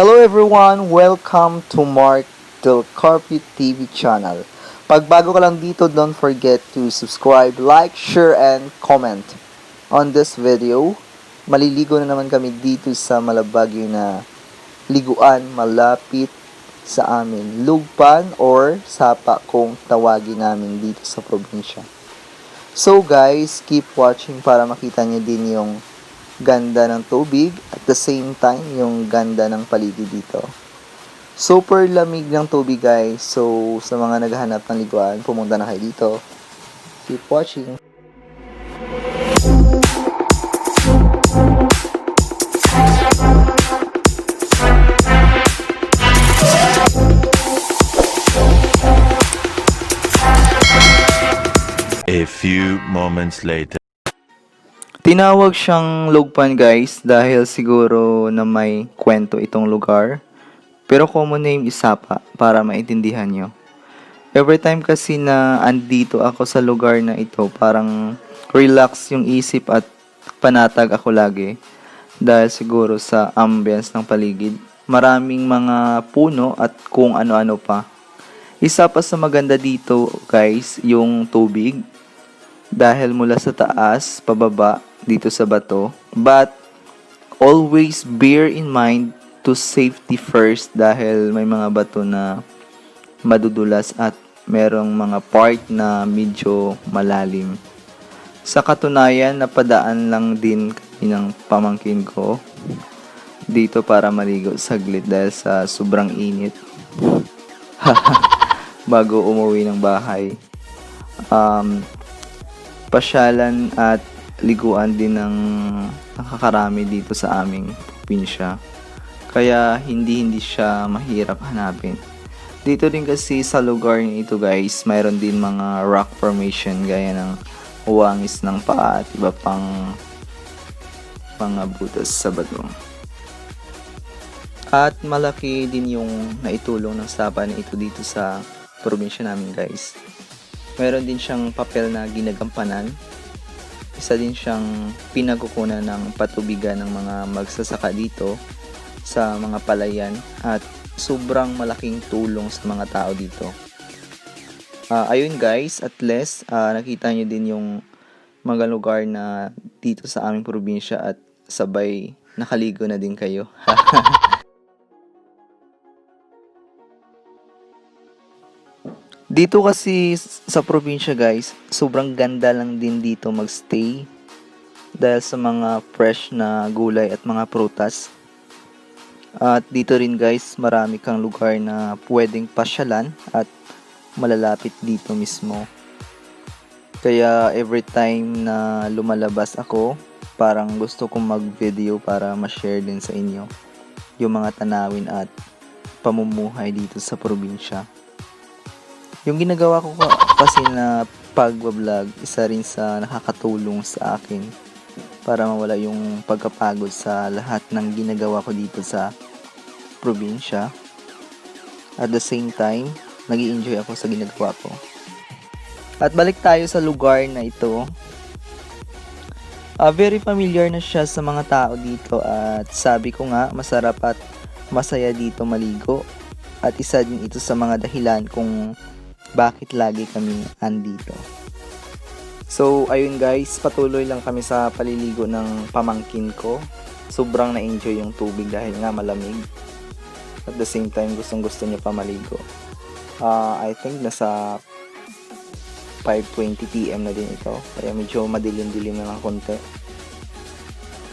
Hello everyone! Welcome to Mark Del Carpet TV channel. Pag bago ka lang dito, don't forget to subscribe, like, share, and comment. On this video, maliligo na naman kami dito sa malabagyo na liguan malapit sa amin. Lugpan or Sapa kung tawagin namin dito sa probinsya. So guys, keep watching para makita nyo din yung ganda ng tubig at the same time yung ganda ng paligid dito. Super lamig ng tubig guys. So sa mga naghahanap ng liguan, pumunta na kayo dito. Keep watching. A few moments later. Tinawag siyang Lugpan guys dahil siguro na may kwento itong lugar. Pero common name is Sapa para maintindihan nyo. Every time kasi na andito ako sa lugar na ito, parang relax yung isip at panatag ako lagi. Dahil siguro sa ambience ng paligid. Maraming mga puno at kung ano-ano pa. Isa pa sa maganda dito guys, yung tubig. Dahil mula sa taas, pababa, dito sa bato. But, always bear in mind to safety first dahil may mga bato na madudulas at merong mga part na medyo malalim. Sa katunayan, napadaan lang din kami ng pamangkin ko dito para maligo saglit dahil sa sobrang init. Bago umuwi ng bahay. Pasyalan at liguan din ng nakakarami dito sa aming probinsya. Kaya hindi siya mahirap hanapin. Dito din kasi sa lugar nito guys, mayroon din mga rock formation gaya ng uwangis ng paa at iba pang mga butas sa bato. At malaki din yung naitulong ng sapa na ito dito sa probinsya namin guys. Meron din siyang papel na ginagampanan. Isa din siyang pinagkukunan ng patubigan ng mga magsasaka dito sa mga palayan at sobrang malaking tulong sa mga tao dito. Ayun guys, at least nakita nyo din yung mga lugar na dito sa aming probinsya at sabay nakaligo na din kayo. Dito kasi sa probinsya guys, sobrang ganda lang din dito magstay dahil sa mga fresh na gulay at mga prutas. At dito rin guys, marami kang lugar na pwedeng pasyalan at malalapit dito mismo. Kaya every time na lumalabas ako, parang gusto kong mag-video para ma-share din sa inyo yung mga tanawin at pamumuhay dito sa probinsya. Yung ginagawa ko kasi na pag-vlog, isa rin sa nakakatulong sa akin para mawala yung pagkapagod sa lahat ng ginagawa ko dito sa probinsya. At the same time, nag-i-enjoy ako sa ginagawa ko. At balik tayo sa lugar na ito. Very familiar na siya sa mga tao dito at sabi ko nga, masarap at masaya dito maligo. At isa din ito sa mga dahilan kung bakit lagi kami andito. So, ayun guys, patuloy lang kami sa paliligo ng pamangkin ko. Sobrang na-enjoy yung tubig dahil nga malamig. At the same time, gustong-gusto niya pa maligo. I think nasa 5:20 PM na din ito. Kaya medyo madilim-dilim na ng konti.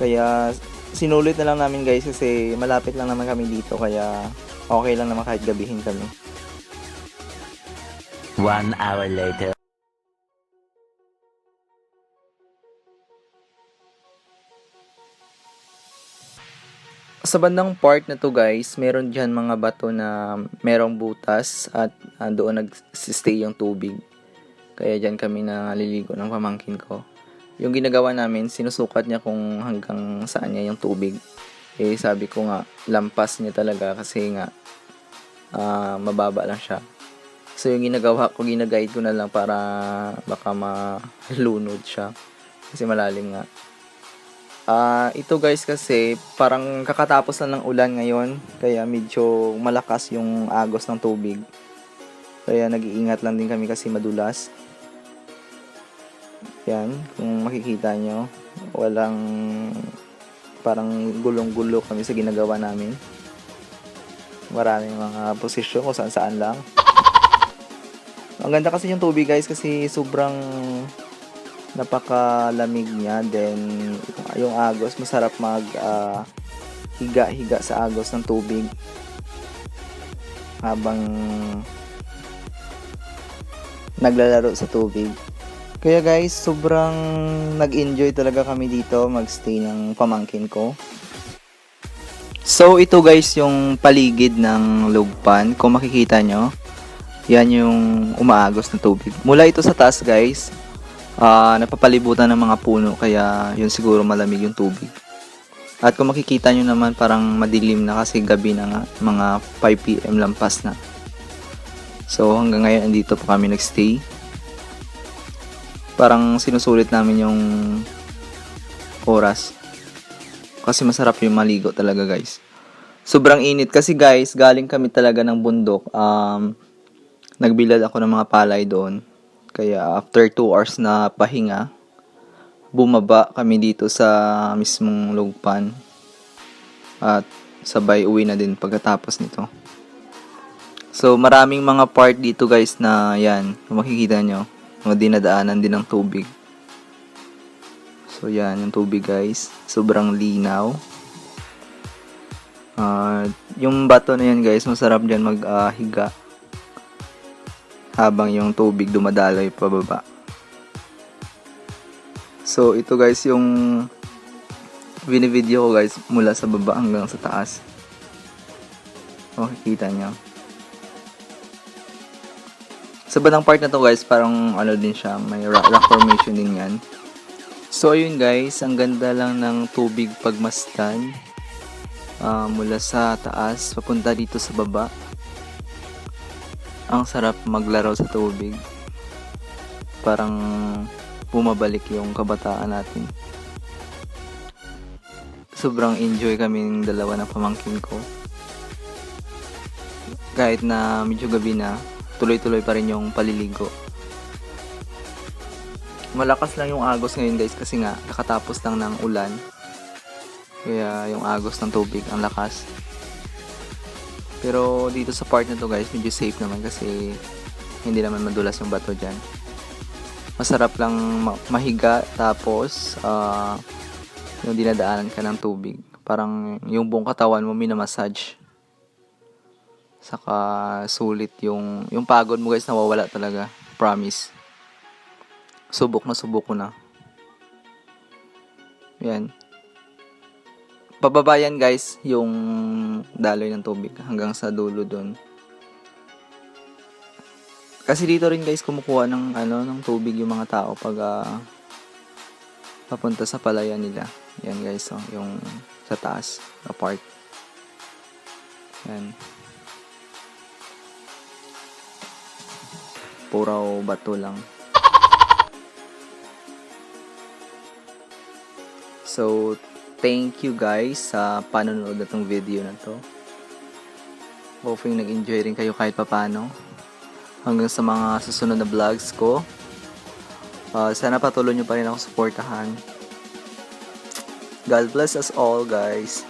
Kaya sinulit na lang namin guys kasi malapit lang naman kami dito. Kaya okay lang naman kahit gabihin kami. 1 hour later. Sa bandang part na to guys, meron dyan mga bato na merong butas at doon nag-stay yung tubig. Kaya dyan kami naliligo ng pamangkin ko. Yung ginagawa namin, sinusukat niya kung hanggang saan niya yung tubig. Eh sabi ko nga, lampas niya talaga kasi nga mababa lang siya. So yung ginagawa ko, ginaguide ko na lang para baka malunod siya. Kasi malalim nga. Ito guys kasi parang kakatapos na ng ulan ngayon, kaya medyo malakas yung agos ng tubig. Kaya nag-iingat lang din kami kasi madulas. Yan, kung makikita nyo, walang parang gulong-gulo kami sa ginagawa namin. Maraming mga posisyon kung saan-saan lang. Ang ganda kasi yung tubig guys kasi sobrang napakalamig niya. Then yung agos, masarap mag higa-higa sa agos ng tubig habang naglalaro sa tubig. Kaya guys, sobrang nag-enjoy talaga kami dito magstay ng pamangkin ko. So ito guys yung paligid ng Lugpan. Kung makikita nyo, yan yung umaagos na tubig. Mula ito sa taas guys, napapalibutan ng mga puno, kaya yun siguro malamig yung tubig. At kung makikita nyo naman, parang madilim na kasi gabi na nga, mga 5 PM lampas na. So hanggang ngayon andito pa kami nagstay. Parang sinusulit namin yung oras kasi masarap yung maligo talaga guys. Sobrang init kasi guys, galing kami talaga ng bundok. Nagbilad ako ng mga palay doon. Kaya after 2 hours na pahinga, bumaba kami dito sa mismong Lugpan. At sabay uwi na din pagkatapos nito. So maraming mga part dito guys na yan, kung makikita nyo, mga dinadaanan din ng tubig. So yan yung tubig guys, sobrang linaw. Yung bato na yan guys, masarap dyan maghiga habang yung tubig dumadaloy pababa. So ito guys yung binivideo ko guys mula sa baba hanggang sa taas. Makikita nyo. Sa bandang part na to guys, parang ano din siya, may rock formation din yan. So ayun guys, ang ganda lang ng tubig pagmasdan. Mula sa taas papunta dito sa baba. Ang sarap maglaro sa tubig. Parang bumabalik yung kabataan natin. Sobrang enjoy kaming dalawa ng pamangkin ko. Kahit na medyo gabi na, tuloy-tuloy pa rin yung paliligo. Malakas lang yung agos ngayon guys kasi nga nakatapos lang ng ulan. Kaya yung agos ng tubig ang lakas. Pero dito sa part na to guys, medyo safe naman kasi hindi naman madulas yung bato dyan. Masarap lang mahiga tapos yung dinadaanan ka ng tubig. Parang yung buong katawan mo minamassage. Saka sulit yung pagod mo guys, nawawala talaga. Promise. Subok ko na. Yan. Pababa yan guys, yung daloy ng tubig hanggang sa dulo doon. Kasi dito rin guys kumukuha ng tubig yung mga tao pag papunta sa palayan nila. Yan guys, yung sa taas, na part. Yan. Puro bato lang. So, thank you guys sa panonood na tong video na to. Hoping nag-enjoy rin kayo kahit papano. Hanggang sa mga susunod na vlogs ko. Sana patuloy nyo pa rin ako suportahan. God bless us all guys.